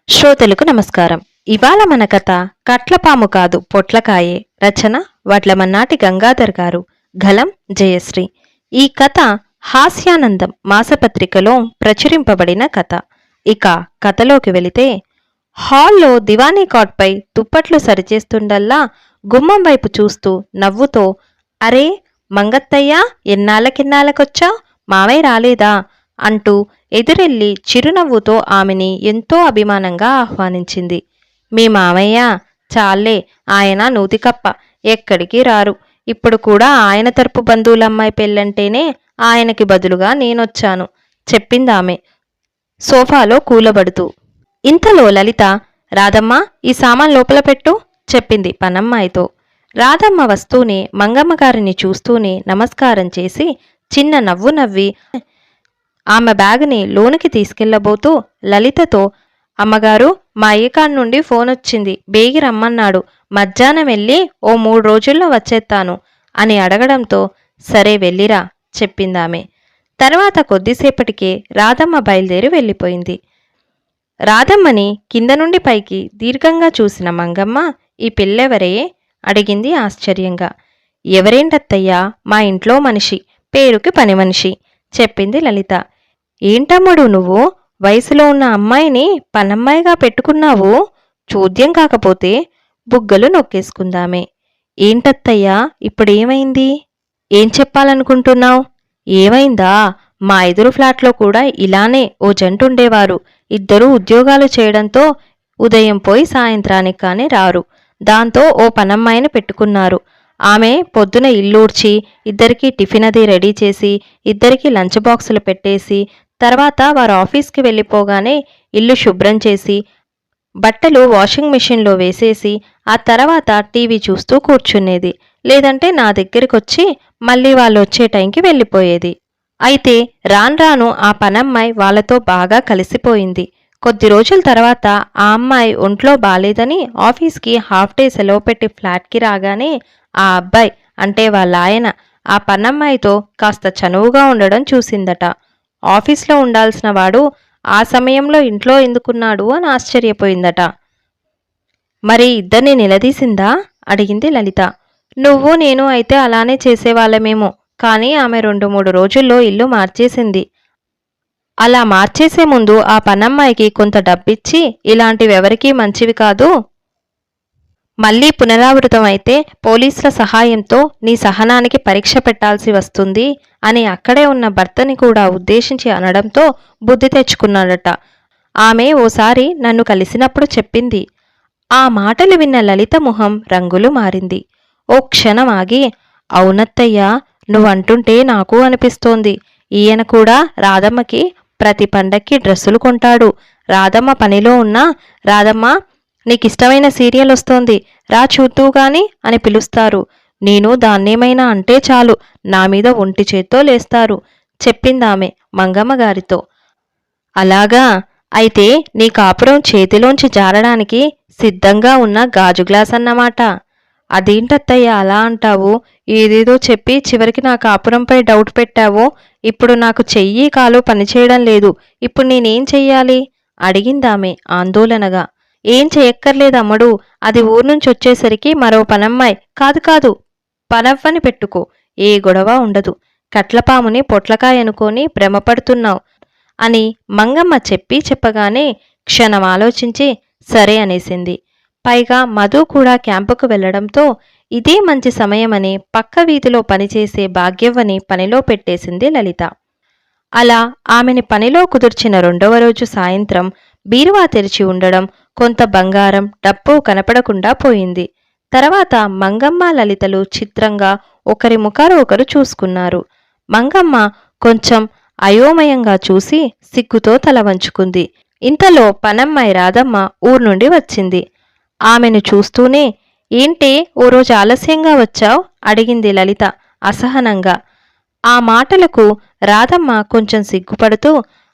శ్రోతలకు నమస్కారం. ఇవాళ మన కథ కట్లపాము కాదు పొట్లకాయే. రచన వడ్లమన్నాటి గంగాధర్ గారు. గలం జయశ్రీ. ఈ కథ హాస్యానందం మాసపత్రికలో ప్రచురింపబడిన కథ. ఇక కథలోకి వెళితే, హాల్లో దివానీ కాట్పై దుప్పట్లు సరిచేస్తుండల్లా గుమ్మం వైపు చూస్తూ నవ్వుతో, అరే మంగత్తయ్యా, ఎన్నాళ్ళకిన్నాళ్ళకొచ్చా, మావయ్య రాలేదా అంటూ ఎదురెళ్ళి చిరునవ్వుతో ఆమెని ఎంతో అభిమానంగా ఆహ్వానించింది. మీ మామయ్య చాలే, ఆయన నూతికప్ప, ఎక్కడికి రారు. ఇప్పుడు కూడా ఆయన తరపు బంధువులమ్మాయి పెళ్ళంటేనే ఆయనకి బదులుగా నేనొచ్చాను చెప్పిందామె సోఫాలో కూలబడుతూ. ఇంతలో లలిత, రాధమ్మ ఈ సామాన్ లోపల పెట్టు చెప్పింది పనమ్మాయితో. రాధమ్మ వస్తూనే మంగమ్మగారిని చూస్తూనే నమస్కారం చేసి చిన్న నవ్వు నవ్వి ఆమె బ్యాగుని లోనికి తీసుకెళ్లబోతూ లలితతో, అమ్మగారు, మా అయ్యకాడి నుండి ఫోనొచ్చింది, బేగి రమ్మన్నాడు, మధ్యాహ్నం వెళ్ళి ఓ 3 రోజుల్లో వచ్చేస్తాను అని అడగడంతో, సరే వెళ్ళిరా చెప్పిందామె. తర్వాత కొద్దిసేపటికే రాధమ్మ బయలుదేరి వెళ్ళిపోయింది. రాధమ్మని కింద నుండి పైకి దీర్ఘంగా చూసిన మంగమ్మ, ఈ పిల్లెవరే అడిగింది ఆశ్చర్యంగా. ఎవరేంటత్తయ్యా, మా ఇంట్లో మనిషి, పేరుకి పని మనిషి చెప్పింది లలిత. ఏంటమ్ముడు నువ్వు వయసులో ఉన్న అమ్మాయిని పనమ్మాయిగా పెట్టుకున్నావు, చూద్యం కాకపోతే బుగ్గలు నొక్కేసుకుందామే. ఏంటత్తయ్యా ఇప్పుడేమైంది, ఏం చెప్పాలనుకుంటున్నావు? ఏమైందా, మా ఎదురు ఫ్లాట్లో కూడా ఇలానే ఓ జంటుండేవారు. ఇద్దరూ ఉద్యోగాలు చేయడంతో ఉదయం పోయి సాయంత్రానికి కానీ రారు. దాంతో ఓ పనమ్మాయిని పెట్టుకున్నారు. ఆమె పొద్దున ఇల్లూడ్చి ఇద్దరికీ టిఫిన్ అది రెడీ చేసి ఇద్దరికీ లంచ్ బాక్సులు పెట్టేసి తర్వాత వారు ఆఫీస్కి వెళ్ళిపోగానే ఇల్లు శుభ్రం చేసి బట్టలు వాషింగ్ మిషన్లో వేసేసి ఆ తర్వాత టీవీ చూస్తూ కూర్చునేది. లేదంటే నా దగ్గరికొచ్చి మళ్ళీ వాళ్ళు వచ్చే టైంకి వెళ్ళిపోయేది. అయితే రాను ఆ పనమ్మాయి వాళ్ళతో బాగా కలిసిపోయింది. కొద్ది రోజుల తర్వాత ఆ అమ్మాయి ఒంట్లో బాలేదని ఆఫీస్కి హాఫ్ డే సెలవు పెట్టి ఫ్లాట్కి రాగానే ఆ అబ్బాయి అంటే వాళ్ళ ఆయన ఆ పనమ్మాయితో కాస్త చనువుగా ఉండడం చూసిందట. ఆఫీస్లో ఉండాల్సిన వాడు ఆ సమయంలో ఇంట్లో ఎందుకున్నాడు అని ఆశ్చర్యపోయిందట. మరి ఇద్దరిని నిలదీసిందా అడిగింది లలిత. నువ్వు నేను అయితే అలానే చేసేవాళ్ళమేమో, కానీ ఆమె 2-3 రోజుల్లో ఇల్లు మార్చేసింది. అలా మార్చేసే ముందు ఆ పనమ్మాయికి కొంత డబ్బిచ్చి, ఇలాంటివెవరికీ మంచివి కాదు, మళ్లీ పునరావృతం అయితే పోలీసుల సహాయంతో నీ సహనానికి పరీక్ష పెట్టాల్సి వస్తుంది అని అక్కడే ఉన్న భర్తని కూడా ఉద్దేశించి అనడంతో బుద్ధి తెచ్చుకున్నాడట. ఆమె ఓసారి నన్ను కలిసినప్పుడు చెప్పింది. ఆ మాటలు విన్న లలిత మొహం రంగులు మారింది. ఓ క్షణం ఆగి, అవునత్తయ్యా, నువ్వంటుంటే నాకు అనిపిస్తోంది. ఈయన కూడా రాధమ్మకి ప్రతి పండక్కి డ్రెస్సులు కొంటాడు. రాధమ్మ పనిలో ఉన్నా, రాధమ్మ నీకిష్టమైన సీరియల్ వస్తోంది, రా చూద్దువుగాని అని పిలుస్తారు. నేను దాన్నేమైనా అంటే చాలు నా మీద ఒంటి చేత్తో లేస్తారు చెప్పిందామె మంగమ్మగారితో. అలాగా, అయితే నీ కాపురం చేతిలోంచి జారడానికి సిద్ధంగా ఉన్న గాజు గ్లాస్ అన్నమాట. అదేంటత్తయ్య అలా అంటావు? ఏదేదో చెప్పి చివరికి నా కాపురంపై డౌట్ పెట్టావో. ఇప్పుడు నాకు చెయ్యి కాలు పనిచేయడం లేదు. ఇప్పుడు నేనేం చెయ్యాలి అడిగిందామె ఆందోళనగా. ఏం చెయ్యక్కర్లేదమ్మడు, అది ఊర్నుంచి వచ్చేసరికి మరో పనమ్మాయి కాదు పనవ్వని పెట్టుకో, ఏ గొడవ ఉండదు. కట్లపాముని పొట్లకాయనుకొని భ్రమపడుతున్నావు అని మంగమ్మ చెప్పగానే క్షణం ఆలోచించి సరే అనేసింది. పైగా మధు కూడా క్యాంపుకు వెళ్లడంతో ఇదే మంచి సమయమని పక్క వీధిలో పనిచేసే భాగ్యవ్వని పనిలో పెట్టేసింది లలిత. అలా ఆమెని పనిలో కుదుర్చిన 2వ రోజు సాయంత్రం బీరువా తెరిచి ఉండడం, కొంత బంగారం డబ్బు కనపడకుండా పోయింది. తర్వాత మంగమ్మ లలితలు చిత్రంగా ఒకరి ముఖాలు ఒకరు చూసుకున్నారు. మంగమ్మ కొంచెం అయోమయంగా చూసి సిగ్గుతో తల వంచుకుంది. ఇంతలో పనమ్మాయి రాధమ్మ ఊరు నుండి వచ్చింది. ఆమెను చూస్తూనే, ఏంటే ఓ రోజు ఆలస్యంగా వచ్చావ్ అడిగింది లలిత అసహనంగా. ఆ మాటలకు రాధమ్మ కొంచెం సిగ్గుపడుతూ,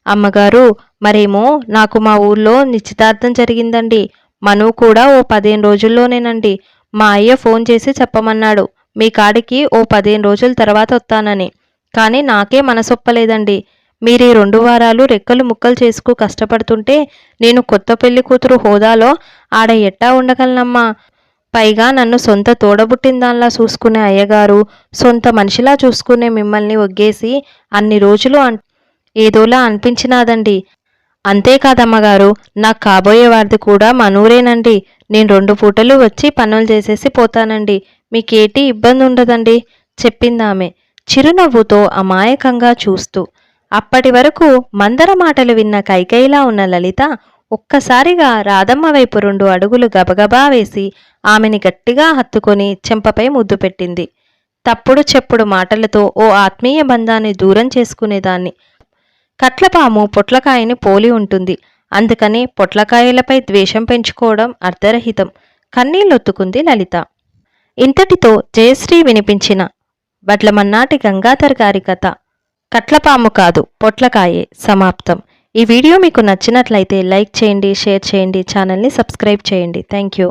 అమ్మగారు, మరేమో నాకు మా ఊర్లో నిశ్చితార్థం జరిగిందండి. మను కూడా ఓ 15 రోజుల్లోనేనండి. మా అయ్య ఫోన్ చేసి చెప్పమన్నాడు, మీ కాడికి ఓ 15 రోజుల తర్వాత వస్తానని. కానీ నాకే మనసొప్పలేదండి. మీరీ 2 వారాలు రెక్కలు ముక్కలు చేసుకు కష్టపడుతుంటే నేను కొత్త పెళ్లి కూతురు హోదాలో ఆడ ఎట్టా ఉండగలనమ్మా? పైగా నన్ను సొంత తోడబుట్టిందాన్లా చూసుకునే అయ్యగారు, సొంత మనిషిలా చూసుకునే మిమ్మల్ని ఒగ్గేసి అన్ని రోజులు ఏదోలా అనిపించినాదండి. అంతేకాదమ్మగారు, నాకు కాబోయేవారిది కూడా మనూరేనండి. నేను 2 పూటలు వచ్చి పనులు చేసేసి పోతానండి. మీకేటీ ఇబ్బంది ఉండదండి చెప్పిందామె చిరునవ్వుతో అమాయకంగా చూస్తూ. అప్పటి వరకు మందర మాటలు విన్న కైకేయిలా ఉన్న లలిత ఒక్కసారిగా రాధమ్మ వైపు 2 అడుగులు గబగబా వేసి ఆమెని గట్టిగా హత్తుకొని చెంపపై ముద్దు పెట్టింది. తప్పుడు చెప్పుడు మాటలతో ఓ ఆత్మీయ బంధాన్ని దూరం చేసుకునేదాన్ని. కట్లపాము పొట్లకాయని పోలి ఉంటుంది. అందుకని పొట్లకాయలపై ద్వేషం పెంచుకోవడం అర్ధరహితం. కన్నీళ్లొత్తుకుంది లలిత. ఇంతటితో జయశ్రీ వినిపించిన వడ్లమన్నాటి గంగాధర్ గారి కథ కట్లపాము కాదు పొట్లకాయే సమాప్తం. ఈ వీడియో మీకు నచ్చినట్లయితే లైక్ చేయండి, షేర్ చేయండి, ఛానల్ని సబ్స్క్రైబ్ చేయండి. Thank you.